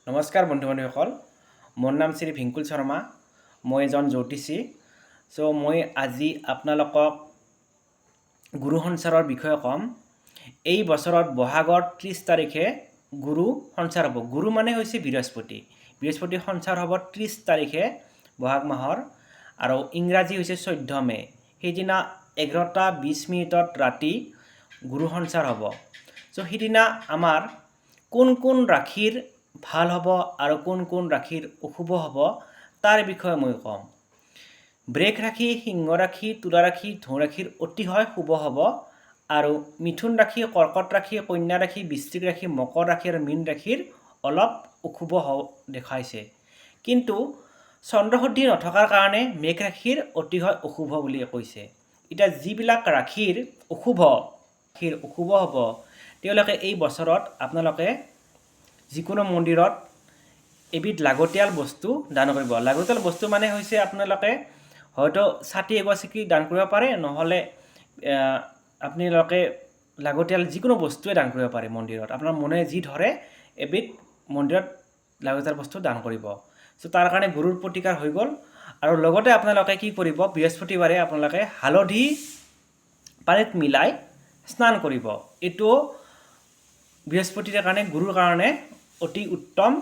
নমস্কাৰ বন্ধু বান্ধৱীসকল, মোৰ নাম শ্ৰী ভিংকুল শৰ্মা। মই এজন জ্যোতিষী। মই আজি আপোনালোকক গুৰু সঞ্চাৰৰ বিষয়ে ক'ম। এই বছৰত বহাগৰ 30 তাৰিখে গুৰু সঞ্চাৰ হ'ব। গুৰু মানে হৈছে বৃহস্পতি। বৃহস্পতি সঞ্চাৰ হ'ব 30 তাৰিখে বহাগ মাহৰ, আৰু ইংৰাজী হৈছে 14 মে'। সেইদিনা 11:20 ৰাতি গুৰু সঞ্চাৰ হ'ব। সেইদিনা আমাৰ কোন কোন ৰাশিৰ ভাল হ'ব আৰু কোন কোন ৰাশিৰ অশুভ হ'ব তাৰ বিষয়ে মই ক'ম। বৃষ ৰাশি, সিংহ ৰাশি, তুলা ৰাশি, ধনু ৰাশিৰ অতিশয় শুভ হ'ব, আৰু মিথুন ৰাশি, কৰ্কট ৰাশি, কন্যা ৰাশি, বৃশ্চিক ৰাশি, মকৰ ৰাশি আৰু মীন ৰাশিৰ অলপ অশুভ দেখাইছে। কিন্তু চন্দ্ৰসুদ্ধি নথকাৰ কাৰণে মেঘ ৰাশিৰ অতিশয় অশুভ বুলি কৈছে। এতিয়া যিবিলাক ৰাশিৰ অশুভ হ'ব, তেওঁলোকে এই বছৰত আপোনালোকে যিকোনো মন্দিৰত এবিধ লাগতিয়াল বস্তু দান কৰিব। লাগতিয়াল বস্তু মানে হৈছে আপোনালোকে হয়তো ছাতি এগছিকি দান কৰিব পাৰে, নহ'লে আপোনালোকে লাগতিয়াল যিকোনো বস্তুৱে দান কৰিব পাৰে মন্দিৰত। আপোনাৰ মনে যি ধৰে এবিধ মন্দিৰত লাগতিয়াল বস্তু দান কৰিব। তাৰ কাৰণে গুৰুৰ প্ৰতিকাৰ হৈ গ'ল। আৰু লগতে আপোনালোকে কি কৰিব, বৃহস্পতিবাৰে আপোনালোকে হালধি পানীত মিলাই স্নান কৰিব। এইটো বৃহস্পতিৰ কাৰণে, গুৰুৰ কাৰণে অতি উত্তম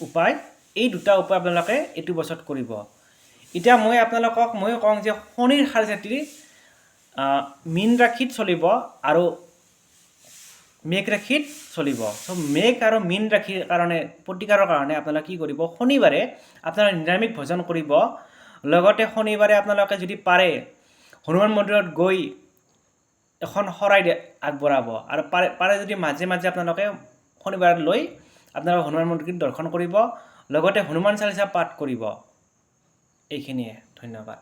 উপায়। এই দুটা উপায় আপোনালোকে এইটো বছৰত কৰিব। এতিয়া মই কওঁ যে শনিৰ সাৰজাতি মীন ৰাশিত চলিব আৰু মেঘ ৰাশিত চলিব। মেঘ আৰু মীন ৰাশিৰ কাৰণে প্ৰতিকাৰৰ কাৰণে আপোনালোকে কি কৰিব, শনিবাৰে আপোনালোকে নিৰামিষ ভোজন কৰিব। লগতে শনিবাৰে আপোনালোকে যদি পাৰে হনুমান মন্দিৰত গৈ এখন শৰাই আগবঢ়াব, আৰু পাৰে যদি মাজে মাজে আপোনালোকে শনিবাৰত লৈ আপোনালোকে হনুমান মন্দিৰ দৰ্শন কৰিব, লগতে হনুমান চালিচা পাঠ কৰিব। এইখিনিয়ে, ধন্যবাদ।